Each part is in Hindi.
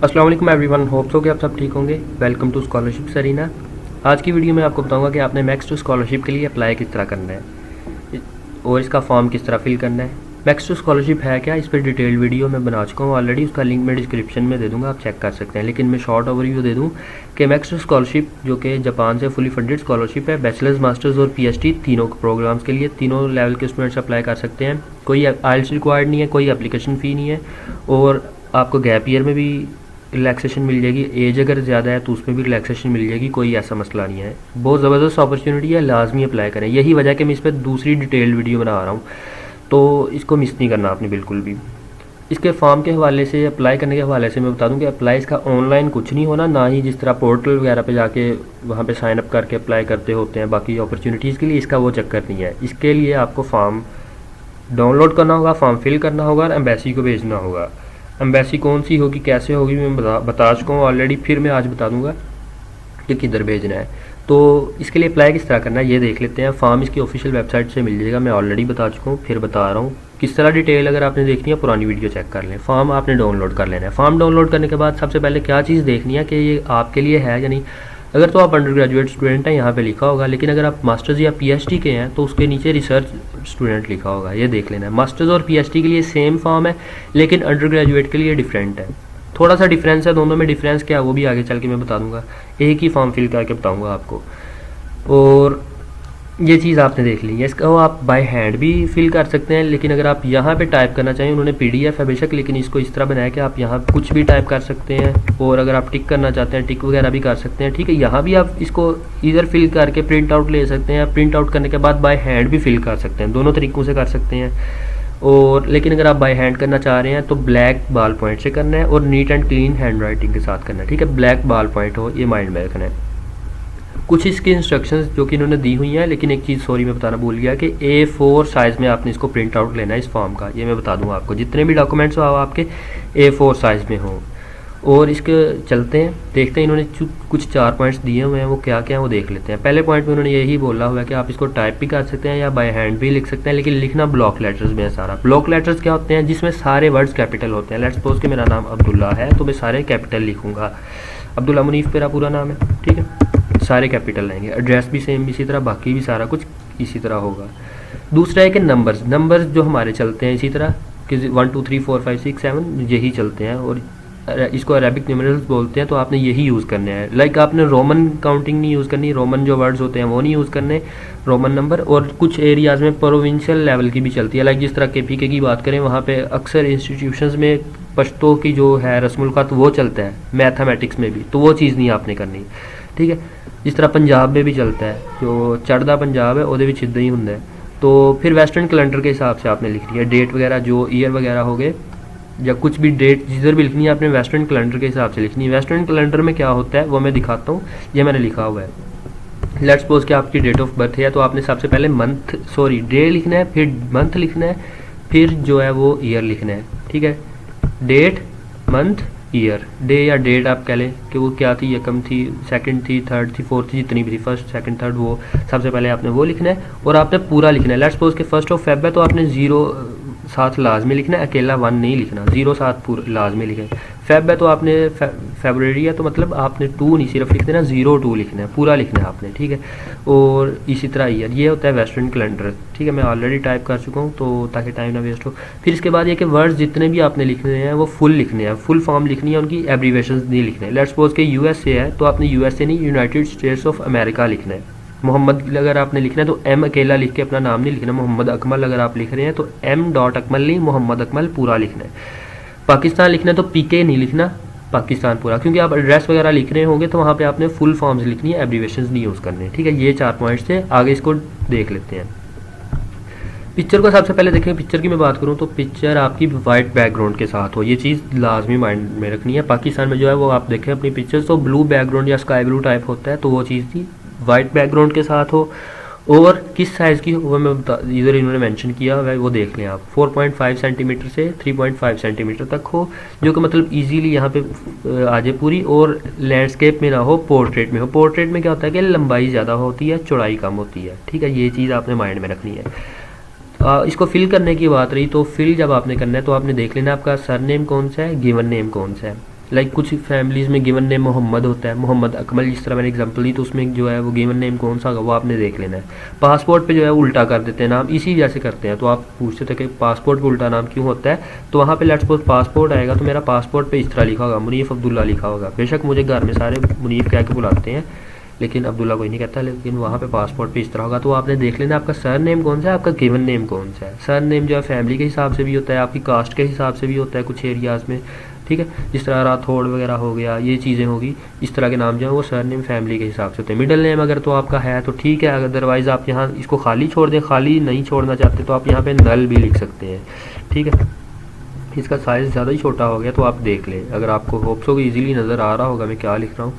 अस्सलाम वालेकुम एवरीवन, होप सो कि आप सब ठीक होंगे। Welcome to scholarship Sarina. आज की वीडियो में आपको बताऊंगा कि आपने मैक्स टू स्कॉलरशिप के लिए अप्लाई किस तरह करना है और इसका फॉर्म किस तरह फिल करना है। मैक्स टू स्कॉलरशिप है क्या, इस पर डिटेल्ड वीडियो मैं बना चुका हूँ ऑलरेडी, उसका लिंक मैं डिस्क्रिप्शन में दे दूँगा, आप चेक कर सकते हैं। लेकिन मैं शॉर्ट ओवरव्यू दे दूँ कि मैक्स टू स्कॉलरशिप जो कि जापान से फुली फंडेड स्कॉलरशिप है, बैचलर्स मास्टर्स और पीएचडी तीनों प्रोग्राम्स के लिए तीनों लेवल के स्टूडेंट्स अप्लाई कर सकते हैं। कोई आइल्स रिक्वायर्ड नहीं है, कोई एप्लीकेशन फ़ी नहीं है और आपको गैप ईयर में भी रिलैक्सेशन मिल जाएगी। एज अगर ज़्यादा है तो उसमें भी रिलैक्सेशन मिल जाएगी, कोई ऐसा मसला नहीं है। बहुत ज़बरदस्त अपॉर्चुनिटी है, लाजमी अप्लाई करें। यही वजह है कि मैं इस पर दूसरी डिटेल्ड वीडियो बना रहा हूँ, तो इसको मिस नहीं करना आपने बिल्कुल भी। इसके फॉर्म के हवाले से, अप्लाई करने के हवाले से मैं बता दूं कि अप्लाई इसका ऑनलाइन कुछ नहीं होना, ना ही जिस तरह पोर्टल वगैरह पे जाके वहाँ पे साइन अप करके अप्लाई करते होते हैं बाकी अपॉर्चुनिटीज़ के लिए, इसका वो चक्कर नहीं है। इसके लिए आपको फॉर्म डाउनलोड करना होगा, फॉर्म फिल करना होगा और एम्बेसी को भेजना होगा। एम्बेसी कौन सी होगी, कैसे होगी, मैं बता चुका हूँ ऑलरेडी, फिर मैं आज बता दूंगा कि किधर भेजना है। तो इसके लिए अप्लाई किस तरह करना है ये देख लेते हैं। फॉर्म इसकी ऑफिशियल वेबसाइट से मिल जाएगा, मैं ऑलरेडी बता चुका हूँ, फिर बता रहा हूँ किस तरह डिटेल। अगर आपने देखनी है पुरानी वीडियो चेक कर लें। फॉर्म आपने डाउनलोड कर लेना है। फॉर्म डाउनलोड करने के बाद सबसे पहले क्या चीज़ देखनी है कि ये आपके लिए है या नहीं। अगर तो आप अंडर ग्रेजुएट स्टूडेंट हैं, यहाँ पे लिखा होगा, लेकिन अगर आप मास्टर्स या पीएचडी के हैं तो उसके नीचे रिसर्च स्टूडेंट लिखा होगा, ये देख लेना है। मास्टर्स और पीएचडी के लिए सेम फॉर्म है, लेकिन अंडर ग्रेजुएट के लिए डिफरेंट है। थोड़ा सा डिफरेंस है दोनों में, डिफरेंस क्या है वो भी आगे चल के मैं बता दूंगा, एक ही फॉर्म फिल करके बताऊंगा आपको। और ये चीज़ आपने देख ली है। इसका आप बाय हैंड भी फिल कर सकते हैं, लेकिन अगर आप यहाँ पे टाइप करना चाहें, उन्होंने पीडीएफ है बेशक, लेकिन इसको इस तरह बनाया कि आप यहाँ कुछ भी टाइप कर सकते हैं। और अगर आप टिक करना चाहते हैं, टिक वगैरह भी कर सकते हैं, ठीक है। यहाँ भी आप इसको इधर फिल करके प्रिंट आउट ले सकते हैं, प्रिंट आउट करने के बाद बाय हैंड भी फिल कर सकते हैं, दोनों तरीक़ों से कर सकते हैं। और लेकिन अगर आप बाय हैंड करना चाह रहे हैं तो ब्लैक बॉल पॉइंट से करना है और neat and clean hand writing के साथ करना है, ठीक है। ब्लैक बॉल पॉइंट हो, ये माइंड में रखना है। कुछ इसकी इंस्ट्रक्शंस जो कि इन्होंने दी हुई हैं, लेकिन एक चीज़ सॉरी मैं बताना भूल गया कि A4 साइज़ में आपने इसको प्रिंट आउट लेना है इस फॉर्म का। ये मैं बता दूंगा आपको, जितने भी डॉक्यूमेंट्स हो आपके A4 साइज़ में हों। और इसके चलते हैं, देखते हैं इन्होंने कुछ 4 पॉइंट्स दिए हुए हैं, वो क्या क्या है वो देख लेते हैं। पहले पॉइंट में उन्होंने यही बोला हुआ है कि आप इसको टाइप भी कर सकते हैं या बाय हैंड भी लिख सकते हैं, लेकिन लिखना ब्लॉक लेटर्स में है सारा। ब्लॉक लेटर्स क्या होते हैं, जिसमें सारे वर्ड्स कैपिटल होते हैं। लेट्स सपोज कि मेरा नाम अब्दुल्ला है तो मैं सारे कैपिटल लिखूंगा। अब्दुल्ला मुनीफ मेरा पूरा नाम है, ठीक है, सारे कैपिटल रहेंगे। एड्रेस भी सेम इसी तरह, बाकी भी सारा कुछ इसी तरह होगा। दूसरा है कि नंबर्स जो हमारे चलते हैं इसी तरह कि 1 2 3 4 5 6 7 यही चलते हैं, और इसको अरेबिक न्यूमेरल्स बोलते हैं, तो आपने यही यूज़ करने हैं। लाइक आपने रोमन काउंटिंग नहीं यूज़ करनी, रोमन जो वर्ड्स होते हैं वो नहीं यूज़ करने, रोमन नंबर। और कुछ एरियाज़ में प्रोविंशियल लेवल की भी चलती है, लाइक जिस तरह KPK की बात करें, वहाँ पे अक्सर इंस्टीट्यूशंस में पश्तो की जो है रस्मुल ख़त वो चलता है, मैथमेटिक्स में भी, तो वो चीज़ नहीं आपने करनी, ठीक है। जिस तरह पंजाब में भी चलता है, जो चढ़दा पंजाब है ਉਹਦੇ ਵਿੱਚ इदा ही होंगे। तो फिर वेस्टर्न कैलेंडर के हिसाब से आपने लिखनी है डेट वगैरह, जो ईयर वगैरह हो गए या कुछ भी डेट जिधर भी लिखनी है आपने वेस्टर्न कैलेंडर के हिसाब से लिखनी है। वेस्टर्न कैलेंडर में क्या होता है वो मैं दिखाता हूँ, ये मैंने लिखा हुआ है। लेट्स सपोज कि आपकी डेट ऑफ बर्थ है, तो आपने सबसे पहले डे लिखना है, फिर मंथ लिखना है, फिर जो है वो ईयर लिखना है, ठीक है। Date, month, year. डे या डेट आप कह लें कि वो क्या थी, यकम थी, सेकंड थी, थर्ड थी, फोर्थ थी, जितनी भी थी, फर्स्ट सेकंड थर्ड, वो सबसे पहले आपने वो लिखना है और आपने पूरा लिखना है। लेट्स सपोज कि 1 फ़रवरी है तो आपने 0 साथ लाजमी लिखना है, अकेला 1 नहीं लिखना, 0 साथ पूरा लाजमी लिखें। फेब है तो आपने फरवरी है तो मतलब आपने 2 नहीं सिर्फ लिख देना, 02 लिखना है, पूरा लिखना है आपने, ठीक है। और इसी तरह ईयर, ये होता है वेस्टर्न कैलेंडर, ठीक है। मैं ऑलरेडी टाइप कर चुका हूँ तो ताकि टाइम ना वेस्ट हो। फिर इसके बाद ये कि वर्ड्स जितने भी आपने लिखने हैं वो फुल लिखने हैं, फुल फॉर्म लिखनी है, उनकी एब्रीवेशंस नहीं लिखने हैं। लेट्स सपोज कि USA है तो आपने USA नहीं, यूनाइटेड स्टेट्स ऑफ अमेरिका लिखना है। मोहम्मद अगर आपने लिखना है तो M अकेला लिख के अपना नाम नहीं लिखना। मोहम्मद अकमल अगर आप लिख रहे हैं तो M.अकमल नहीं, मोहम्मद अकमल पूरा लिखना है। पाकिस्तान लिखना है तो PK नहीं लिखना, पाकिस्तान पूरा, क्योंकि आप एड्रेस वगैरह लिख रहे होंगे तो वहाँ पे आपने फुल फॉर्म्स लिखनी है, एब्रीवेशंस नहीं यूज़ करने, ठीक है। ये 4 पॉइंट्स थे, आगे इसको देख लेते हैं। पिक्चर को सबसे पहले देखें। पिक्चर की मैं बात करूँ तो पिक्चर आपकी वाइट बैकग्राउंड के साथ हो, ये चीज़ लाजमी माइंड में रखनी है। पाकिस्तान में जो है वो आप देखें अपनी पिक्चर्स तो ब्लू बैकग्राउंड या स्काई ब्लू टाइप होता है, तो वो चीज़ थी वाइट बैकग्राउंड के साथ हो। और किस साइज़ की हो वो मैं इधर इन्होंने मेंशन किया हुआ है, वो देख लें आप। 4.5 सेंटीमीटर से 3.5 सेंटीमीटर तक हो, जो कि मतलब इजीली यहाँ पे आ जाए पूरी। और लैंडस्केप में ना हो, पोर्ट्रेट में हो। पोर्ट्रेट में क्या होता है कि लंबाई ज़्यादा होती है, चौड़ाई कम होती है, ठीक है। ये चीज़ आपने माइंड में रखनी है। इसको फिल करने की बात रही तो फिल जब आपने करना है तो आपने देख लेना आपका सरनेम कौन सा है, गिवन नेम कौन सा है। लाइक कुछ फैमिलीज़ में गिवन नेम मोहम्मद होता है, मोहम्मद अकमल, जिस तरह मैंने एग्जांपल दी, तो उसमें जो है वो गिवन नेम कौन सा होगा वो आपने देख लेना है। पासपोर्ट पे जो है उल्टा कर देते हैं नाम, इसी वजह से करते हैं। तो आप पूछते थे कि पासपोर्ट पे उल्टा नाम क्यों होता है, तो वहाँ पे लेट्स सपोज पासपोर्ट आएगा तो मेरा पासपोर्ट पे इस तरह लिखा होगा, मुनीफ अब्दुल्ला लिखा होगा। बेशक मुझे घर में सारे मुनीफ कह के बुलाते हैं, लेकिन अब्दुल्ला कोई नहीं कहता, लेकिन वहाँ पे पासपोर्ट पे इस तरह होगा। तो आपने देख लेना आपका सर नेम कौन सा है, आपका गिवन नेम कौन सा है। सर नेम जो है फैमिली के हिसाब से भी होता है, आपकी कास्ट के हिसाब से भी होता है कुछ एरियाज़ में, ठीक है। जिस तरह राठौड़ वगैरह हो गया, ये चीज़ें होगी, इस तरह के नाम जो है वो सर नेम फैमिली के हिसाब से होते हैं। मिडिल नेम अगर तो आपका है तो ठीक है, अदरवाइज़ आप यहाँ इसको खाली छोड़ दें, खाली नहीं छोड़ना चाहते तो आप यहाँ पे नल भी लिख सकते हैं, ठीक है। इसका साइज़ ज़्यादा ही छोटा हो गया तो आप देख लें, अगर आपको होप्स हो ईजिली नज़र आ रहा होगा मैं क्या लिख रहा हूँ।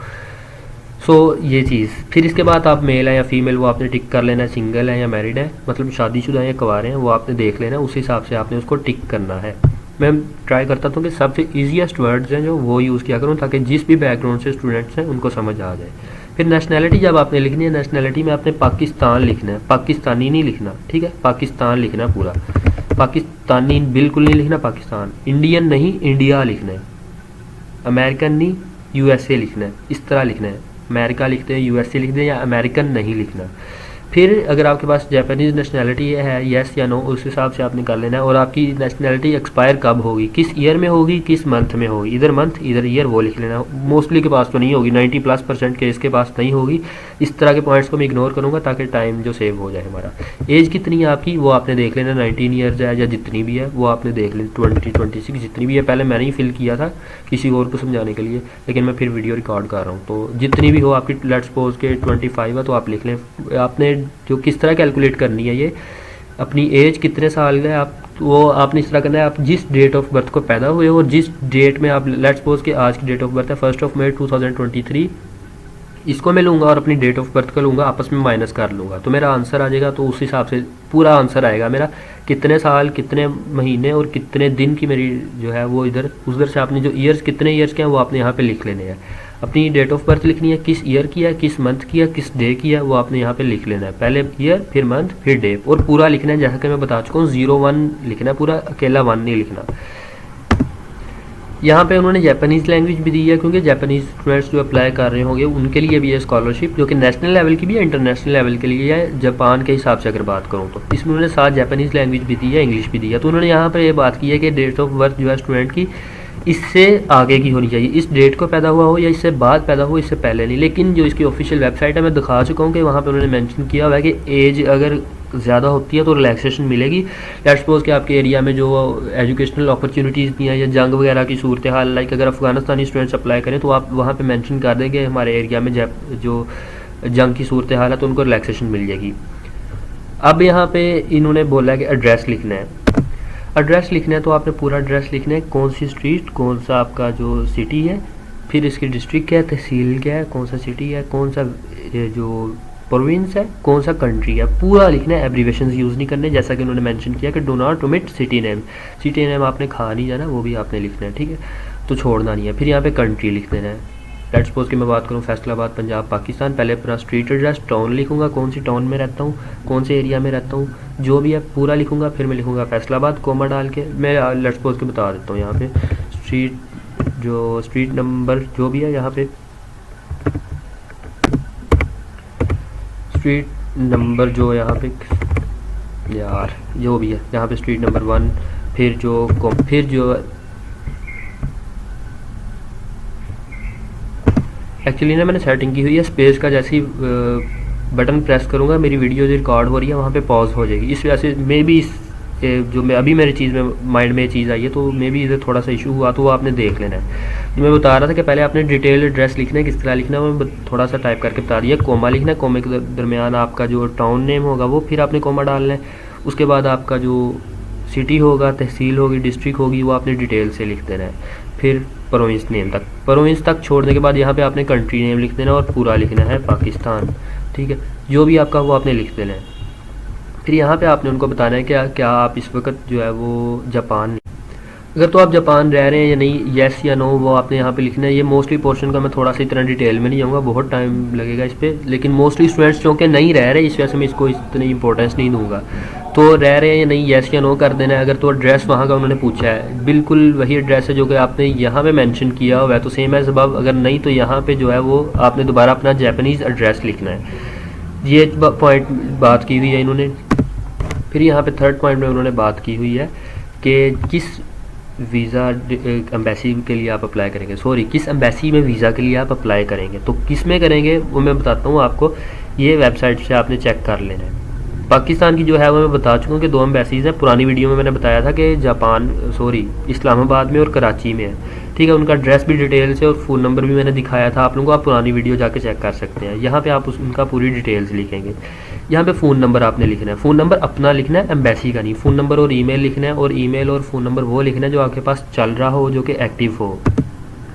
ये चीज़, फिर इसके बाद आप मेल है या फीमेल वो आपने टिक कर लेना है, सिंगल है या मैरिड है, मतलब शादीशुदा है या कुंवारे हैं, वो आपने देख लेना है, उस हिसाब से आपने उसको टिक करना है। मैं ट्राई करता हूँ कि सबसे ईजीएस्ट वर्ड्स हैं जो वो यूज़ किया करूँ, ताकि जिस भी बैकग्राउंड से स्टूडेंट्स हैं उनको समझ आ जाए। फिर नेशनैलिटी जब आपने लिखनी है, नेशनैलिटी में आपने पाकिस्तान लिखना है, पाकिस्तानी नहीं लिखना, ठीक है, पाकिस्तान लिखना पूरा, पाकिस्तानी बिल्कुल नहीं लिखना, पाकिस्तान, इंडियन नहीं इंडिया लिखना है, अमेरिकन नहीं यूएसए लिखना है, इस तरह लिखना है। अमेरिका लिखते हैं, यूएसए लिखते हैं, या अमेरिकन नहीं लिखना। फिर अगर आपके पास जापानीज़ नेशनैलिटी है, येस या नो, उस हिसाब से आपने कर लेना है। और आपकी नेशनैलिटी एक्सपायर कब होगी, किस ईयर में होगी, किस मंथ में होगी, इधर मंथ इधर ईयर वो लिख लेना। मोस्टली के पास तो नहीं होगी, 90+% केस के पास नहीं होगी। इस तरह के पॉइंट्स को मैं इग्नोर करूँगा ताकि टाइम जो सेव हो जाए हमारा। एज कितनी है आपकी वो आपने देख लेना, 19 ईयर्स है या जितनी भी है वो आपने देख लेना, 20, 26 जितनी भी है। पहले मैंने ही फिल किया था किसी और को समझाने के लिए, लेकिन मैं फिर वीडियो रिकॉर्ड कर रहा हूँ, तो जितनी भी हो आपकी, लेट्स सपोज के 25 है तो आप लिख लें। आपने जो किस तरह कैलकुलेट करनी है, ये अपनी एज कितने साल है आप, वो आपने इस तरह करना है, आप जिस डेट ऑफ बर्थ को पैदा हुए हो और जिस डेट में आप, लेट्स सपोज कि आज की डेट ऑफ बर्थ है 1 मई 2023, इसको मैं लूँगा और अपनी डेट ऑफ बर्थ को लूँगा, आपस में माइनस कर लूँगा तो मेरा आंसर आ जाएगा। तो उस हिसाब से पूरा आंसर आएगा मेरा, कितने साल, कितने महीने और कितने दिन की मेरी जो है वो इधर उधर से आपने जो ईयर्स, कितने ईयर्स के हैं वो आपने यहाँ पे लिख लेने हैं। अपनी डेट ऑफ बर्थ लिखनी है, किस ईयर की है, किस मंथ की है, किस डे की है, वो आपने यहाँ पे लिख लेना है। पहले ईयर, फिर मंथ, फिर डे, और पूरा लिखना है। जैसा कि मैं बता चुका हूँ 01 लिखना है पूरा, अकेला 1 नहीं लिखना। यहाँ पे उन्होंने जापानीज़ लैंग्वेज भी दी है, क्योंकि जापानीज़ स्टूडेंट्स जो अप्लाई कर रहे होंगे उनके लिए भी है स्कॉलरशिप, जो कि नेशनल लेवल की भी है, इंटरनेशनल लेवल के लिए है। जापान के हिसाब से अगर बात करूँ तो इसमें उन्होंने साथ जापानीज़ लैंग्वेज भी दी है, इंग्लिश भी दी है। तो उन्होंने यहाँ पर ये बात की है कि डेट ऑफ बर्थ जो है स्टूडेंट की इससे आगे की होनी चाहिए, इस डेट को पैदा हुआ हो या इससे बाद पैदा हो, इससे पहले नहीं। लेकिन जो इसकी ऑफिशियल वेबसाइट है मैं दिखा चुका हूँ कि वहाँ पे उन्होंने मेंशन किया हुआ है कि एज अगर ज़्यादा होती है तो रिलैक्सेशन मिलेगी। लेट्स सपोज कि आपके एरिया में जो एजुकेशनल अपॉर्चुनिटीज़ नहीं है या जंग वगैरह की सूरत हाल, लाइक अगर अफगानिस्तानी स्टूडेंट्स अप्लाई करें तो आप वहाँ पे मेंशन कर देंगे हमारे एरिया में जो जंग की सूरत हाल है तो उनको रिलैक्सेशन मिल जाएगी। अब यहाँ पे इन्होंने बोला है कि एड्रेस लिखना है। एड्रेस लिखना है तो आपने पूरा एड्रेस लिखना है, कौन सी स्ट्रीट, कौन सा आपका जो सिटी है, फिर इसकी डिस्ट्रिक्ट क्या है, तहसील क्या है, कौन सा सिटी है, कौन सा जो प्रोविंस है, कौन सा कंट्री है, पूरा लिखना है। एब्रीवेशन यूज़ नहीं करने, जैसा कि उन्होंने मेंशन किया कि do not omit city name. City name आपने खा नहीं जाना, वो भी आपने लिखना है, ठीक है, तो छोड़ना नहीं है। फिर यहाँ पे कंट्री लिख देना है। लेट्स सपोज कि मैं बात करूँ फैसलाबाद पंजाब पाकिस्तान, पहले अपना स्ट्रीट एड्रेस, टाउन लिखूंगा, कौन सी टाउन में रहता हूँ, कौन से एरिया में रहता हूँ, जो भी है पूरा लिखूंगा। फिर मैं लिखूंगा फैसलाबाद, कोमा डाल के। मैं लेट्स सपोज के बता देता हूँ यहाँ पे स्ट्रीट नंबर जो भी है, यहाँ पे स्ट्रीट नंबर जो यहाँ पे यार जो भी है यहाँ पे स्ट्रीट नंबर 1, फिर जो एक्चुअली ना मैंने सेटिंग की हुई है स्पेस का, जैसे ही बटन प्रेस करूँगा मेरी वीडियो जो रिकॉर्ड हो रही है वहाँ पे पॉज हो जाएगी। इस वजह से मे भी जो मैं अभी मेरी चीज़ में माइंड में चीज़ आई है तो मे भी इधर थोड़ा सा इशू हुआ, तो वो आपने देख लेना है। मैं बता रहा था कि पहले आपने डिटेल एड्रेस लिखना है, किस तरह लिखना है मैं थोड़ा सा टाइप करके बता दिया। कोमा लिखना है, कोमे के दरमियान आपका जो टाउन नेम होगा वो फिर आपने कोमा डालना है। उसके बाद आपका जो सिटी होगा, तहसील होगी, डिस्ट्रिक्ट होगी, वो आपने डिटेल से लिख देना है। फिर प्रोविंस नेम तक, प्रोविंस तक छोड़ने के बाद यहाँ पे आपने कंट्री नेम लिख देना और पूरा लिखना है पाकिस्तान, ठीक है, जो भी आपका वो आपने लिख देना है। फिर यहाँ पे आपने उनको बताना है कि क्या आप इस वक्त जो है वो जापान, अगर तो आप जापान रह रहे हैं या नहीं, येस या नो, वो आपने यहाँ पे लिखना है। ये मोस्टली पोर्शन का मैं थोड़ा सा इतना डिटेल में नहीं जाऊँगा, बहुत टाइम लगेगा इस पर, लेकिन मोस्टली स्टूडेंट्स जो कि नहीं रह रहे इस वजह से मैं इसको इतनी इंपॉर्टेंस नहीं दूँगा। तो रह रहे हैं या नहीं, येस या नो कर देना है। अगर तो एड्रेस वहाँ का उन्होंने पूछा है, बिल्कुल वही एड्रेस है जो कि आपने यहाँ पे मेंशन किया हुआ है तो सेम है सबब। अगर नहीं तो यहाँ पे जो है वो आपने दोबारा अपना जापानीज़ एड्रेस लिखना है। ये पॉइंट बात की हुई है इन्होंने। फिर यहाँ पे थर्ड पॉइंट में उन्होंने बात की हुई है कि किस वीज़ा एम्बेसी के लिए आप अप्लाई करेंगे, सॉरी किस एम्बेसी में वीज़ा के लिए आप अप्लाई करेंगे। तो किस में करेंगे वो मैं बताता हूँ आपको, ये वेबसाइट से आपने चेक कर लेना है। पाकिस्तान की जो है वो मैं बता चुका हूँ कि 2 एम्बेसीज़ हैं। पुरानी वीडियो में मैंने बताया था कि इस्लामाबाद में और कराची में है, ठीक है। उनका एड्रेस भी डिटेल से और फ़ोन नंबर भी मैंने दिखाया था आप लोगों को, आप पुरानी वीडियो जाके चेक कर सकते हैं। यहाँ पे आप उनका पूरी डिटेल्स लिखेंगे। यहाँ पे फ़ोन नंबर आपने लिखना है, फ़ोन नंबर अपना लिखना है, एम्बेसी का नहीं। फ़ोन नंबर और ईमेल लिखना है, और ईमेल और फ़ोन नंबर वो लिखना है जो आपके पास चल रहा हो, जो कि एक्टिव हो,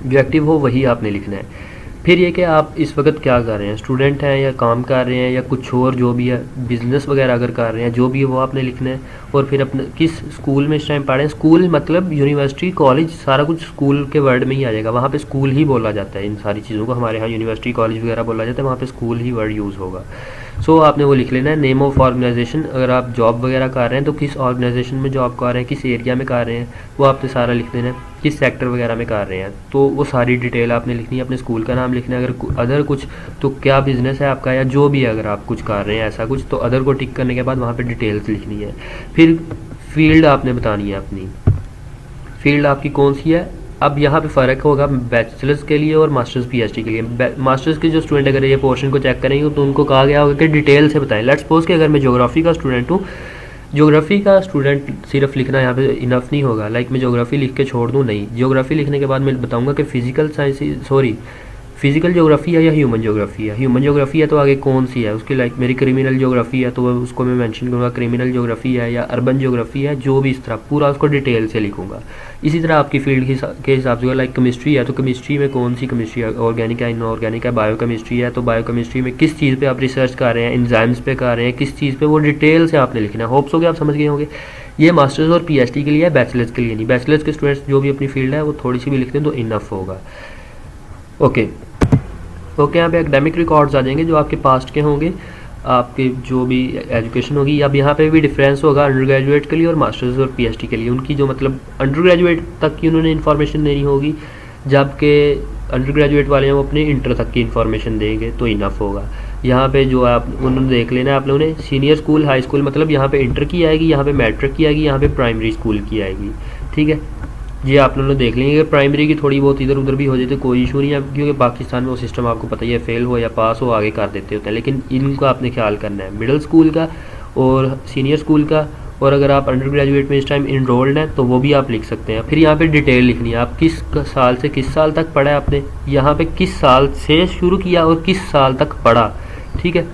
जो एक्टिव हो वही आपने लिखना है। फिर ये कि आप इस वक्त क्या कर रहे हैं, स्टूडेंट हैं या काम कर रहे हैं या कुछ और जो भी है, बिज़नेस वगैरह अगर कर रहे हैं, जो भी है वो आपने लिखना है। और फिर अपने किस स्कूल में इस टाइम पढ़ रहे हैं, स्कूल मतलब यूनिवर्सिटी कॉलेज सारा कुछ स्कूल के वर्ड में ही आ जाएगा। वहाँ पे स्कूल ही बोला जाता है इन सारी चीज़ों को, हमारे यहाँ यूनिवर्सिटी कॉलेज वगैरह बोला जाता है, वहाँ पे स्कूल ही वर्ड यूज़ होगा। सो आपने वो लिख लेना है। नेम ऑफ़ ऑर्गेनाइजेशन, अगर आप जॉब वगैरह कर रहे हैं तो किस ऑर्गेनाइजेशन में जॉब कर रहे हैं, किस एरिया में कर रहे हैं वो आपने सारा लिख देना है, किस सेक्टर वगैरह में कर रहे हैं तो वो सारी डिटेल आपने लिखनी है। अपने स्कूल का नाम लिखना है, अगर कुछ तो क्या बिज़नेस है आपका या जो भी है, अगर आप कुछ कर रहे हैं ऐसा कुछ तो अदर को टिक करने के बाद वहाँ पे डिटेल्स लिखनी है। फिर फील्ड आपने बतानी है अपनी, फील्ड आपकी कौन सी है। अब यहाँ पे फ़र्क होगा बैचलर्स के लिए और मास्टर्स पीएचडी के लिए। मास्टर्स के जो स्टूडेंट अगर ये पोर्शन को चेक करेंगे तो उनको कहा गया होगा कि डिटेल से बताएं। लेट्स सपोज कि अगर मैं ज्योग्राफी का स्टूडेंट हूँ, ज्योग्राफी का स्टूडेंट सिर्फ लिखना यहाँ पे इनफ नहीं होगा। लाइक मैं ज्योग्राफी लिख के छोड़ दूँ, नहीं। ज्योग्राफी लिखने के बाद मैं बताऊँगा कि फिजिकल ज्योग्राफी है या ह्यूमन ज्योग्राफी है। ह्यूमन ज्योग्राफी है तो आगे कौन सी है उसकी, लाइक मेरी क्रिमिनल ज्योग्राफी है तो उसको मैं मेंशन करूँगा क्रिमिनल ज्योग्राफी है या अर्बन ज्योग्राफी है, जो भी इस तरह पूरा उसको डिटेल से लिखूँगा। इसी तरह आपकी फील्ड के हिसाब से, लाइक केमिस्ट्री है तो केमिस्ट्री में कौन सी केमिस्ट्री है, ऑर्गेनिक है, इनऑर्गेनिक है, बायोकेमिस्ट्री है तो बायोकेमिस्ट्री में किस चीज़ पे आप रिसर्च कर रहे हैं, एंजाइम्स पे कर रहे हैं, किस चीज़ पे, वो डिटेल से आपने लिखना है। होप्स हो गया आप समझ गए होंगे। ये मास्टर्स और पीएचडी के लिए है, बैचलर्स के लिए नहीं। बैचलर्स के स्टूडेंट्स जो भी अपनी फील्ड है वो थोड़ी सी भी लिखते हैं तो इनफ होगा। ओके, यहाँ पे एकेडमिक रिकॉर्ड्स आ जाएंगे जो आपके पास्ट के होंगे, आपके जो भी एजुकेशन होगी। अब यहाँ पे भी डिफरेंस होगा अंडर ग्रेजुएट के लिए और मास्टर्स और पीएचडी के लिए। उनकी जो मतलब अंडर ग्रेजुएट तक की उन्होंने इन्फॉर्मेशन देनी होगी, जबकि अंडर ग्रेजुएट वाले हैं वो अपने इंटर तक की इन्फॉर्मेशन देंगे तो इनफ होगा। यहाँ पे जो आप उन्होंने देख लेना है आप लोगों ने, सीनियर स्कूल, हाई स्कूल, मतलब यहाँ पे इंटर की आएगी, यहाँ पे मैट्रिक की आएगी, यहाँ पे प्राइमरी स्कूल की आएगी, ठीक है। ये आप लोगों ने देख लेंगे कि प्राइमरी की थोड़ी बहुत इधर उधर भी हो जाए तो कोई इशू नहीं है, क्योंकि पाकिस्तान में वो सिस्टम आपको पता ही है, फेल हो या पास हो आगे कर देते होते हैं। लेकिन इनको आपने ख्याल करना है मिडिल स्कूल का और सीनियर स्कूल का। और अगर आप अंडर ग्रेजुएट में इस टाइम इनरोल्ड हैं तो वो भी आप लिख सकते हैं। फिर यहाँ पे डिटेल लिखनी है, आप किस साल से किस साल तक पढ़ा है आपने, यहाँ पे किस साल से शुरू किया और किस साल तक पढ़ा, ठीक है,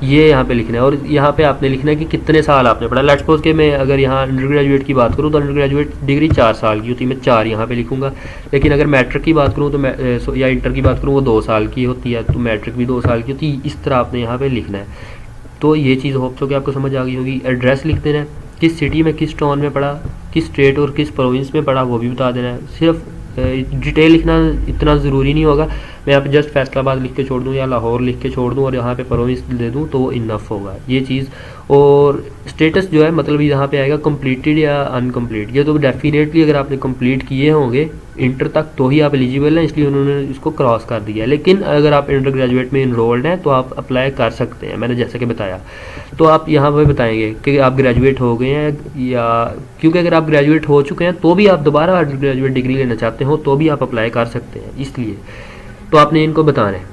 ये यहाँ पे लिखना है। और यहाँ पे आपने लिखना है कि कितने साल आपने पढ़ा। लेट्स सपोज के मैं अगर यहाँ अंडर ग्रेजुएट की बात करूँ तो अंडर ग्रेजुएट डिग्री 4 साल की होती है, मैं 4 यहाँ पे लिखूँगा। लेकिन अगर मैट्रिक की बात करूँ तो मैं या इंटर की बात करूँ वो 2 साल की होती है, तो मैट्रिक भी 2 साल की होती है। इस तरह आपने यहाँ पर लिखना है। तो ये चीज़ होप्स हो कि आपको समझ आ गई होगी। एड्रेस लिख देना है, किस सिटी में किस टाउन में पढ़ा, किस स्टेट और किस प्रोविंस में पढ़ा वो भी बता देना है। सिर्फ डिटेल लिखना इतना ज़रूरी नहीं होगा। मैं यहाँ पे जस्ट फैसलाबाद लिख के छोड़ दूँ या लाहौर लिख के छोड़ दूँ और यहाँ पे प्रोविंस दे दूँ तो वो इनफ होगा ये चीज़। और स्टेटस जो है मतलब यहाँ पे आएगा कंप्लीटेड या अनकम्प्लीट। ये तो डेफिनेटली अगर आपने कंप्लीट किए होंगे इंटर तक तो ही आप एलिजिबल हैं, इसलिए उन्होंने इसको क्रॉस कर दिया है। लेकिन अगर आप अंडर ग्रेजुएट में इनरोल्ड हैं तो आप अप्लाई कर सकते हैं, मैंने जैसे कि बताया। तो आप यहाँ पर बताएंगे कि आप ग्रेजुएट हो गए हैं या, क्योंकि अगर आप ग्रेजुएट हो चुके हैं तो भी आप दोबारा अंडर ग्रेजुएट डिग्री लेना चाहते हो तो भी आप अप्लाई कर सकते हैं। इसलिए तो आपने इनको बताना है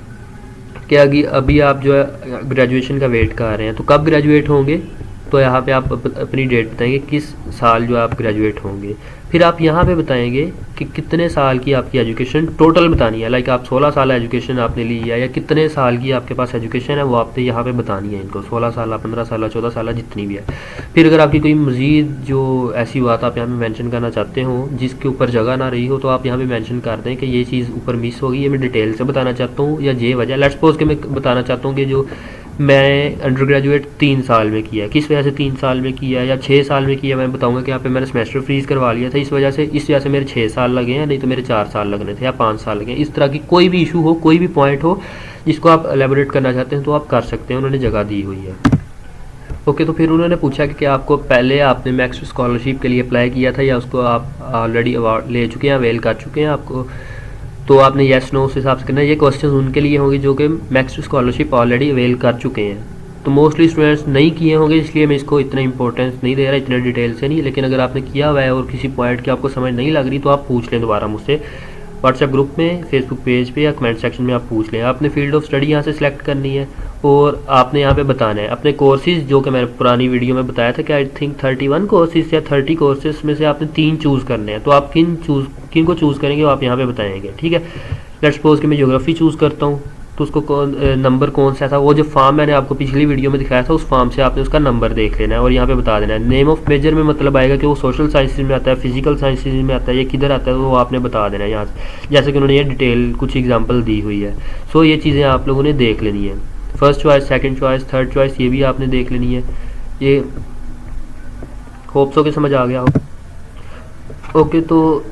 कि अभी आप जो है ग्रेजुएशन का वेट कर रहे हैं तो कब ग्रेजुएट होंगे, तो यहाँ पे आप अपनी डेट बताएंगे किस साल जो आप ग्रेजुएट होंगे। फिर आप यहाँ पे बताएंगे कि कितने साल की आपकी एजुकेशन टोटल बतानी है। लाइक आप 16 साल एजुकेशन आपने ली है या कितने साल की आपके पास एजुकेशन है वो आपने यहाँ पे बतानी है इनको, 16 साल, 15 साल, 14 साल, जितनी भी है। फिर अगर आपकी कोई मज़ीद जो ऐसी बात आप यहाँ पे मेंशन करना चाहते हो जिसके ऊपर जगह ना रही हो तो आप यहाँ पे मेंशन कर दें कि ये चीज़ ऊपर मिस होगी, ये मैं डिटेल से बताना चाहता हूँ या ये वजह। लेट्स सपोज कि मैं बताना चाहता हूँ कि जो मैं अंडर ग्रेजुएट 3 साल में किया है, किस वजह से 3 साल में किया या 6 साल में किया, मैं बताऊंगा कि यहाँ पे मैंने सेमेस्टर फ्रीज करवा लिया था इस वजह से मेरे 6 साल लगे हैं, नहीं तो मेरे 4 साल लगने थे या 5 साल लगे हैं। इस तरह की कोई भी इशू हो, कोई भी पॉइंट हो जिसको आप एलेबोरेट करना चाहते हैं तो आप कर सकते हैं, उन्होंने जगह दी हुई है। ओके, तो फिर उन्होंने पूछा कि क्या आपको पहले आपने मैक्स स्कॉलरशिप के लिए अप्लाई किया था या उसको आप ऑलरेडी अवार्ड ले चुके हैं, अवेल कर चुके हैं आपको, तो आपने येस नो उस हिसाब से करना है। ये क्वेश्चन उनके लिए होंगे जो कि मैक्स स्कॉलरशिप ऑलरेडी अवेल कर चुके हैं। तो मोस्टली स्टूडेंट्स नहीं किए होंगे, इसलिए मैं इसको इतना इंपॉर्टेंस नहीं दे रहा, इतने डिटेल से नहीं। लेकिन अगर आपने किया हुआ है और किसी पॉइंट की आपको समझ नहीं लग रही तो आप पूछ लें दोबारा मुझसे, व्हाट्सएप ग्रुप में, फेसबुक पेज पे या कमेंट सेक्शन में आप पूछ लें। आपने फील्ड ऑफ स्टडी यहाँ से सिलेक्ट करनी है और आपने यहाँ पे बताना है अपने कोर्सेज, जो कि मैंने पुरानी वीडियो में बताया था कि आई थिंक 31 कोर्सेज या 30 कोर्सेज में से आपने 3 चूज़ करने हैं। तो आप किन को चूज़ करेंगे वो आप यहाँ पे बताएंगे, ठीक है। लेट्स सपोज कि मैं ज्योग्राफी चूज़ करता हूँ, तो उसको नंबर कौन सा था, वो जो फॉर्म मैंने आपको पिछली वीडियो में दिखाया था उस फॉर्म से आपने उसका नंबर देख लेना है और यहाँ पे बता देना है। नेम ऑफ मेजर में मतलब आएगा कि वो सोशल साइंसेज में आता है, फिजिकल साइंसेज में आता है, ये किधर आता है, वो आपने बता देना है यहाँ से, जैसे कि उन्होंने ये डिटेल कुछ एग्जाम्पल दी हुई है। सो ये चीज़ें आप लोगों ने देख लेनी है। First choice, second choice, third choice, ये भी आपने देख लेनी है। ये होप्स हो के समझ आ गया हो। ओके, तो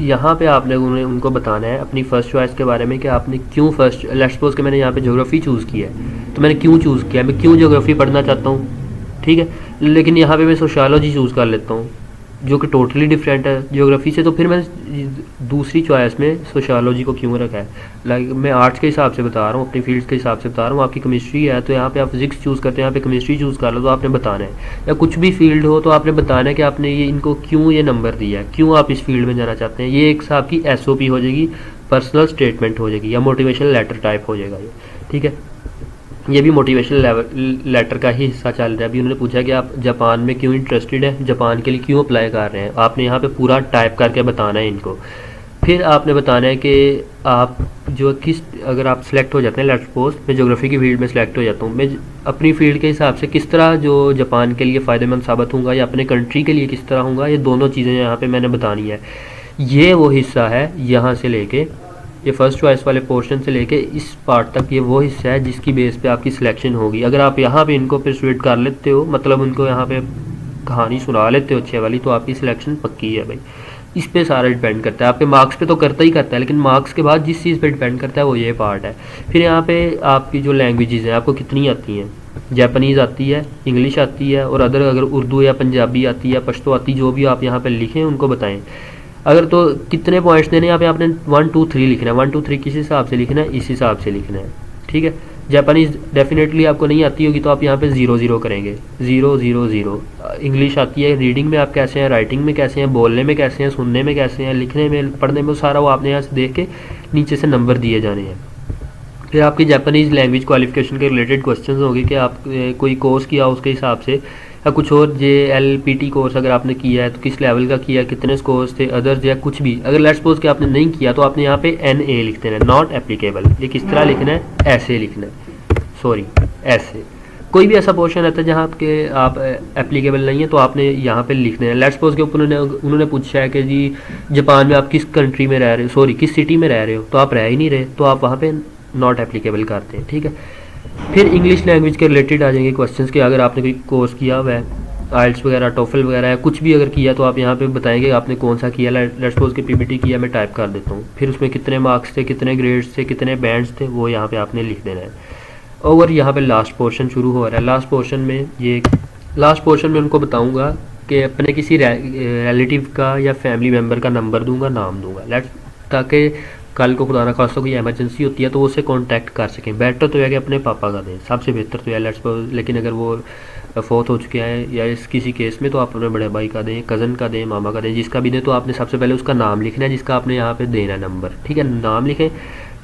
यहाँ पे आप लोगों ने उनको बताना है अपनी फर्स्ट चॉइस के बारे में कि आपने क्यों फर्स्ट, लेट्स सपोज कि मैंने यहाँ पे ज्योग्राफी चूज़ किया है, तो मैंने क्यों चूज़ किया, मैं क्यों ज्योग्राफी पढ़ना चाहता हूँ, ठीक है। लेकिन यहाँ पे मैं सोशियोलॉजी चूज़ कर लेता हूँ जो कि टोटली डिफरेंट है ज्योग्राफी से, तो फिर मैं दूसरी चॉइस में सोशियोलॉजी को क्यों रखा है। लाइक मैं आर्ट्स के हिसाब से बता रहा हूँ, अपनी फील्ड के हिसाब से बता रहा हूँ। आपकी केमिस्ट्री है तो यहाँ पे आप फिजिक्स चूज़ करते हैं, यहाँ पे केमिस्ट्री चूज़ कर लो, तो आपने बताना है। या कुछ भी फील्ड हो तो आपने बताना है कि आपने ये इनको क्यों ये नंबर दिया है, क्यों आप इस फील्ड में जाना चाहते हैं। ये एक हिसाब की SOP हो जाएगी, पर्सनल स्टेटमेंट हो जाएगी या मोटिवेशनल लेटर टाइप हो जाएगा ये, ठीक है। ये भी मोटिवेशनल लेटर का ही हिस्सा चल रहा है। अभी उन्होंने पूछा कि आप जापान में क्यों इंटरेस्टेड है, जापान के लिए क्यों अप्लाई कर रहे हैं, आपने यहाँ पे पूरा टाइप करके बताना है इनको। फिर आपने बताना है कि आप जो अगर आप सिलेक्ट हो जाते हैं, लेट्स सपोज मैं ज्योग्राफी की फील्ड में सिलेक्ट हो जाता हूँ, मैं अपनी फील्ड के हिसाब से किस तरह जो जापान के लिए फ़ायदेमंद साबित होऊंगा या अपने कंट्री के लिए किस तरह होऊंगा, ये दोनों चीज़ें यहाँ पे मैंने बतानी है। ये वो हिस्सा है यहाँ से लेके, ये फर्स्ट चॉइस वाले पोर्शन से लेके इस पार्ट तक, ये वो हिस्सा है जिसकी बेस पे आपकी सिलेक्शन होगी। अगर आप यहाँ पे इनको परसुएट कर लेते हो, मतलब उनको यहाँ पे कहानी सुना लेते हो अच्छे वाली, तो आपकी सिलेक्शन पक्की है भाई। इस पे सारा डिपेंड करता है, आपके मार्क्स पे तो करता ही करता है, लेकिन मार्क्स के बाद जिस चीज़ पे डिपेंड करता है वो ये पार्ट है। फिर यहाँ पे आपकी जो लैंग्वेजेज़ हैं आपको कितनी आती हैं, जापानीज़ आती है, इंग्लिश आती है और अगर उर्दू या पंजाबी आती है, पश्तो आती, जो भी आप यहाँ पे लिखें उनको बताएं। अगर तो कितने पॉइंट्स देने हैं यहाँ पे आपने 1 2 3 लिखना है, 1 2 3 किस हिसाब से लिखना है, इस हिसाब से लिखना है, ठीक है। जापानीज़ डेफिनेटली आपको नहीं आती होगी तो आप यहाँ पे 0 0 करेंगे, 0 0 0। इंग्लिश आती है, रीडिंग में आप कैसे हैं, राइटिंग में कैसे हैं, बोलने में कैसे हैं, सुनने में कैसे हैं, लिखने में, पढ़ने में, सारा वो आपने यहाँ से देख के नीचे से नंबर दिए जाने हैं। फिर आपकी जापानीज़ लैंग्वेज क्वालिफिकेशन के रिलेटेड क्वेश्चन होंगे कि आप कोई कोर्स किया उसके हिसाब से, या कुछ और JLPT कोर्स अगर आपने किया है तो किस लेवल का किया, कितने स्कोर्स थे, अदर्स या कुछ भी। अगर लेट्स सपोज कि आपने नहीं किया तो आपने यहाँ पे NA लिख देना है, नॉट एप्लीकेबल। ये किस तरह लिखना है, ऐसे लिखना है, सॉरी ऐसे। कोई भी ऐसा पोर्शन रहता है जहाँ आप एप्लीकेबल नहीं है तो आपने यहाँ पे लिखना है। लेट्स सपोज के ऊपर उन्होंने पूछा है कि जी जापान में आप किस कंट्री में रह रहे हो, सॉरी किस सिटी में रह रहे हो, तो आप रह ही नहीं रहे, तो आप वहाँ पे नॉट एप्लीकेबल करते हैं, ठीक है। फिर इंग्लिश लैंग्वेज के रिलेटेड आ जाएंगे क्वेश्चंस कि अगर आपने कोई कोर्स किया हुआ है, आइल्स वगैरह, टोफल वगैरह या कुछ भी अगर किया तो आप यहाँ पे बताएंगे आपने कौन सा किया। लेट्स सपोज कि PPT किया, मैं टाइप कर देता हूँ। फिर उसमें कितने मार्क्स थे, कितने ग्रेड्स थे, कितने बैंड्स थे, वो यहाँ पे आपने लिख देना है। और यहाँ पे लास्ट पोर्शन शुरू हो रहा है। लास्ट पोर्शन में उनको बताऊँगा कि अपने किसी रिलेटिव का या फैमिली मेम्बर का नंबर दूंगा, नाम दूंगा, ताकि कल को खुदा ना खास्ता कोई इमरजेंसी होती है तो वो उससे कांटेक्ट कर सकें। बेटर तो है कि अपने पापा का दें, सबसे बेहतर तो है। लेट्स सपोज लेकिन अगर वो फोर्थ हो चुके हैं या इस किसी केस में तो आप अपने बड़े भाई का दें, कज़न का दें, मामा का दें, जिसका भी दें। तो आपने सबसे पहले उसका नाम लिखना है जिसका आपने यहाँ पे देना नंबर, ठीक है। नाम लिखें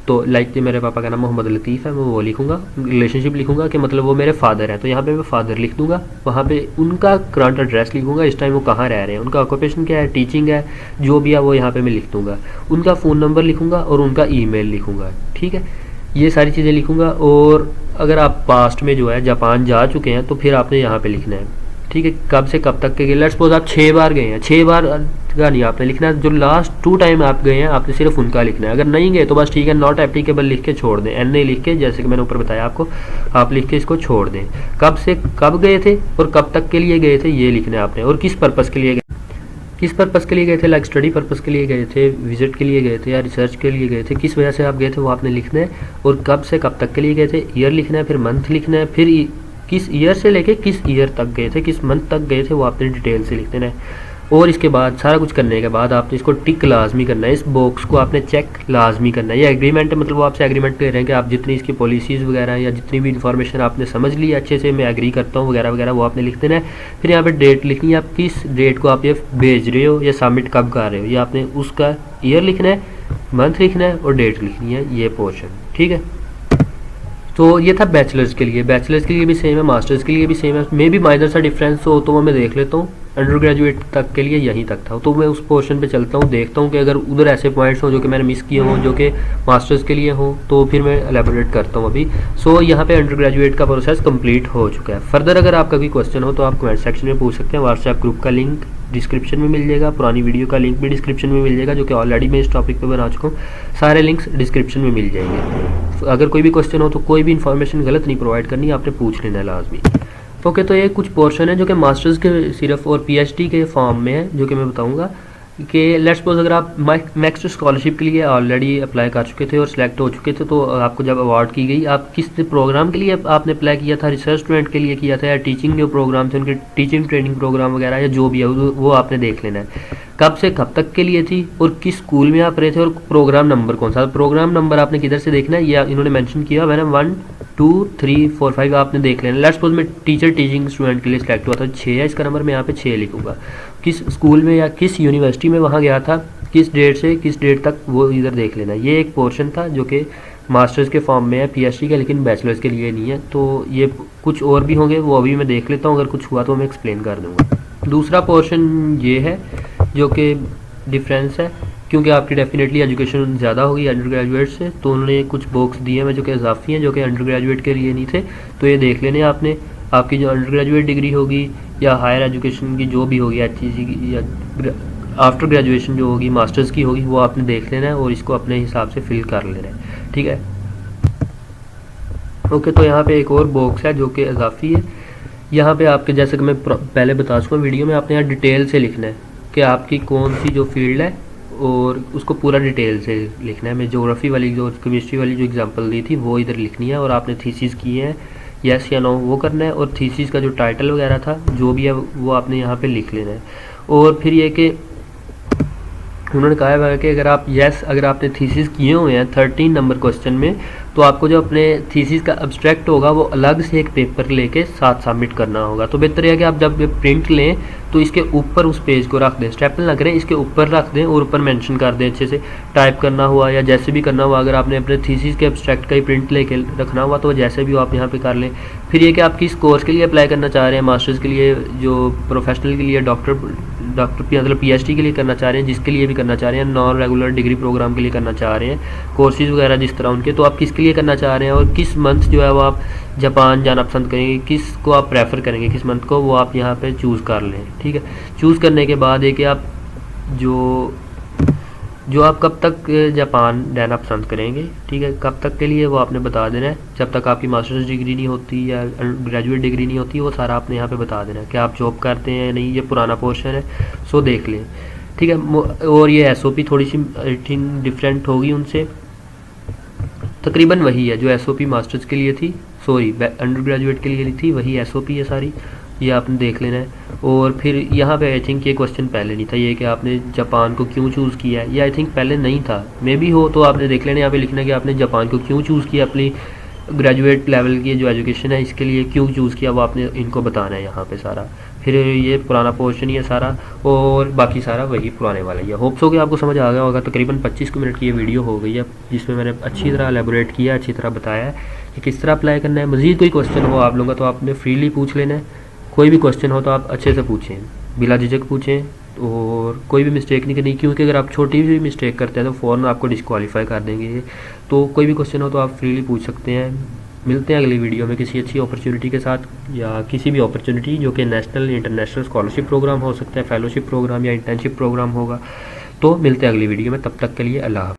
तो लाइक मेरे पापा का नाम मोहम्मद लतीफ़ है, मैं वो लिखूँगा, रिलेशनशिप लिखूँगा कि मतलब वो मेरे फादर हैं, तो यहाँ पे मैं फादर लिख दूँगा। वहाँ पे उनका करंट एड्रेस लिखूँगा, इस टाइम वो कहाँ रह रहे हैं, उनका ऑक्यूपेशन क्या है, टीचिंग है, जो भी है वो यहाँ पे मैं लिख दूँगा। उनका फ़ोन नंबर लिखूँगा और उनका ईमेल लिखूँगा, ठीक है। ये सारी चीज़ें लिखूँगा। और अगर आप पास्ट में जो है जापान जा चुके हैं तो फिर आपने यहाँ पर लिखना है, ठीक है। कब से कब तक के लिए, लेट्स सपोज आप 6 बार गए हैं, 6 बार का नहीं आपने लिखना, जो लास्ट 2 टाइम आप गए हैं आपने सिर्फ उनका लिखना है। अगर नहीं गए तो बस ठीक है, नॉट एप्लीकेबल लिख के छोड़ दें, NA लिख के, जैसे कि मैंने ऊपर बताया आपको, आप लिख के इसको छोड़ दें। कब से कब गए थे और कब तक के लिए गए थे ये लिखना है आपने, और किस पर्पज़ के लिए गए। किस पर्पज़ के लिए गए थे, लाइक स्टडी पर्पज़ के लिए गए थे, विजिट के लिए गए थे या रिसर्च के लिए गए थे, किस वजह से आप गए थे वो आपने लिखना है। और कब से कब तक के लिए गए थे, ईयर लिखना है, फिर मंथ लिखना है, फिर किस ईयर से लेके किस ईयर तक गए थे, किस मंथ तक गए थे वो आपने डिटेल से लिख देना है। और इसके बाद सारा कुछ करने के बाद आपने इसको टिक लाजमी करना है, इस बॉक्स को आपने चेक लाजमी करना है। ये एग्रीमेंट है, मतलब वो आपसे एग्रीमेंट ले रहे हैं कि आप जितनी इसकी पॉलिसीज़ वगैरह या जितनी भी इन्फॉर्मेशन आपने समझ ली अच्छे से, मैं एग्री करता हूँ वगैरह वगैरह, वो आपने लिख देना है। फिर यहाँ पे डेट लिखनी है, आप किस डेट को आप ये भेज रहे हो या सबमिट कब कर रहे हो, ये आपने उसका ईयर लिखना है, मंथ लिखना है और डेट लिखनी है, ये पोर्शन, ठीक है। तो ये था बैचलर्स के लिए। बैचलर्स के लिए भी सेम है, मास्टर्स के लिए भी सेम है, मे भी माइनर सा डिफरेंस हो तो वो मैं देख लेता हूँ। अंडर ग्रेजुएट तक के लिए यहीं तक था, तो मैं उस पोर्शन पे चलता हूँ, देखता हूँ कि अगर उधर ऐसे पॉइंट्स हो जो कि मैंने मिस किए हों जो कि मास्टर्स के लिए हों, तो फिर मैं एलेबोरेट करता हूँ अभी। सो यहाँ पे अंडर ग्रेजुएट का प्रोसेस कंप्लीट हो चुका है। फर्दर अगर आपका कोई क्वेश्चन हो तो आप कमेंट सेक्शन में पूछ सकते हैं। व्हाट्सएप ग्रुप का लिंक डिस्क्रिप्शन में मिल जाएगा, पुरानी वीडियो का लिंक भी डिस्क्रिप्शन में मिल जाएगा जो कि ऑलरेडी मैं इस टॉपिक पे बना चुका हूँ, सारे लिंक्स डिस्क्रिप्शन में मिल जाएंगे। अगर कोई भी क्वेश्चन हो तो कोई भी इन्फॉर्मेशन गलत नहीं प्रोवाइड करनी, आपने पूछ लेना है लाजमी। ओके, तो ये कुछ पोर्शन है जो कि मास्टर्स के सिर्फ और पीएचडी के फॉर्म में है, जो कि मैं बताऊंगा कि लेट्स सपोज अगर आप मैक्स स्कॉलरशिप के लिए ऑलरेडी अप्लाई कर चुके थे और सिलेक्ट हो चुके थे, तो आपको जब अवार्ड की गई, आप किस प्रोग्राम के लिए आपने अप्लाई किया था, रिसर्च स्टूडेंट के लिए किया था या टीचिंग जो प्रोग्राम थे उनके टीचिंग ट्रेनिंग प्रोग्राम वगैरह या जो भी है वो आपने देख लेना है। कब से कब तक के लिए थी और किस स्कूल में आप रहे थे और प्रोग्राम नंबर कौन सा, प्रोग्राम नंबर आपने किधर से देखना है, ये इन्होंने मेंशन किया मैंने 1 2 3 4 5 आपने देख लेना। लेट्स सपोज मैं टीचिंग स्टूडेंट के लिए सिलेक्ट हुआ था, 6 है इसका नंबर, मैं यहाँ पे 6 लिखूंगा। किस स्कूल में या किस यूनिवर्सिटी में वहाँ गया था, किस डेट से किस डेट तक, वो इधर देख लेना। ये एक पोर्शन था जो कि मास्टर्स के फॉर्म में है पीएचडी का, लेकिन बैचलर्स के लिए नहीं है। तो ये कुछ और भी होंगे, वो अभी मैं देख लेता हूँ, अगर कुछ हुआ तो मैं एक्सप्लेन कर दूँगा। दूसरा पोर्शन ये है जो कि डिफरेंस है, क्योंकि आपकी डेफिनेटली एजुकेशन ज़्यादा होगी अंडर ग्रेजुएट से, तो उन्होंने कुछ बॉक्स दिए हैं जो कि इजाफी हैं, जो कि अंडर ग्रेजुएट के लिए नहीं थे। तो ये देख लेने आपने, आपकी जो अंडर ग्रेजुएट डिग्री होगी या हायर एजुकेशन की जो भी होगी एचईसी की या आफ्टर ग्रेजुएशन जो होगी मास्टर्स की होगी, वो आपने देख लेना है और इसको अपने हिसाब से फिल कर लेना है, ठीक है। ओके, तो यहाँ पे एक और बॉक्स है जो कि इजाफी है। यहाँ पे आपके जैसे कि मैं पहले बता चुका हूँ वीडियो में, आपने यहाँ डिटेल से लिखना है कि आपकी कौन सी जो फील्ड है और उसको पूरा डिटेल से लिखना है। मैं ज्योग्राफी वाली जो केमिस्ट्री वाली जो एग्जांपल दी थी वो इधर लिखनी है, और आपने थीसिस किए हैं यस या नो वो करना है, और थीसिस का जो टाइटल वगैरह था जो भी है वो आपने यहाँ पे लिख लेना है। और फिर ये कि उन्होंने कहा है कि अगर आपने थीसिस किए हुए हैं 13 नंबर क्वेश्चन में, तो आपको जो अपने थीसिस का एब्स्ट्रैक्ट होगा वो अलग से एक पेपर लेके साथ सबमिट करना होगा। तो बेहतर है कि आप जब प्रिंट लें तो इसके ऊपर उस पेज को रख दें, स्टेपल ना करें, इसके ऊपर रख दें और ऊपर मेंशन कर दें अच्छे से, टाइप करना हुआ या जैसे भी करना हुआ। अगर आपने अपने थीसिस के एब्स्ट्रैक्ट का ही प्रिंट लेके रखना हुआ तो जैसे भी हो आप यहाँ पे कर लें। फिर ये कि आप किस कोर्स के लिए अप्लाई करना चाह रहे हैं, मास्टर्स के लिए, जो प्रोफेशनल के लिए, डॉक्टर मतलब पीएचडी के लिए करना चाह रहे हैं, जिसके लिए भी करना चाह रहे हैं, नॉन रेगुलर डिग्री प्रोग्राम के लिए करना चाह रहे हैं, कोर्सेज वगैरह जिस तरह उनके, तो आप किसके लिए करना चाह रहे हैं और किस मंथ जो है वो आप जापान जाना पसंद करेंगे, किस को आप प्रेफर करेंगे किस मंथ को, वो आप यहाँ पे चूज़ कर लें, ठीक है। चूज़ करने के बाद है कि आप जो आप कब तक जापान रहना पसंद करेंगे, ठीक है, कब तक के लिए वो आपने बता देना है। जब तक आपकी मास्टर्स डिग्री नहीं होती या ग्रेजुएट डिग्री नहीं होती, वो सारा आपने यहाँ पे बता देना है कि आप जॉब करते हैं नहीं, ये पुराना पोर्शन है, सो देख लें, ठीक है। और ये एसओपी थोड़ी सी आई थिंक डिफरेंट होगी उनसे, तकरीबन वही है जो एसओपी मास्टर्स के लिए थी, सॉरी अंडर ग्रेजुएट के लिए थी, वही एसओपी है सारी, ये आपने देख लेना है। और फिर यहाँ पे आई थिंक ये क्वेश्चन पहले नहीं था, ये कि आपने जापान को क्यों चूज़ किया है, ये आई थिंक पहले नहीं था, मे भी हो, तो आपने देख लेना। यहाँ पे लिखना है कि आपने जापान को क्यों चूज़ किया, अपनी ग्रेजुएट लेवल की जो एजुकेशन है इसके लिए क्यों चूज़ किया, वो आपने इनको बताना है यहाँ पे सारा। फिर ये पुराना पोर्शन ही है सारा और बाकी सारा वही पुराने वाला ही है। होप्स हो कि आपको समझ आ गया होगा। तकरीबन 25 मिनट की ये वीडियो हो गई है जिसमें मैंने अच्छी तरह एलेबोरेट किया, अच्छी तरह बताया है कि किस तरह अप्लाई करना है। मज़ीद कोई क्वेश्चन हो आप लोगों का तो आपने फ्रीली पूछ लेना है, कोई भी क्वेश्चन हो तो आप अच्छे से पूछें, बिला झिझक पूछें और कोई भी मिस्टेक नहीं करनी, क्योंकि अगर आप छोटी भी मिस्टेक करते हैं तो फ़ौरन आपको डिस्क्वालीफाई कर देंगे। तो कोई भी क्वेश्चन हो तो आप फ्रीली पूछ सकते हैं। मिलते हैं अगली वीडियो में किसी अच्छी अपॉर्चुनिटी के साथ, या किसी भी अपॉर्चुनिटी जो कि नेशनल इंटरनेशनल स्कॉलरशिप प्रोग्राम हो सकता है, फेलोशिप प्रोग्राम या इंटर्नशिप प्रोग्राम होगा। तो मिलते हैं अगली वीडियो में, तब तक के लिए अल्लाह हाफ़िज़।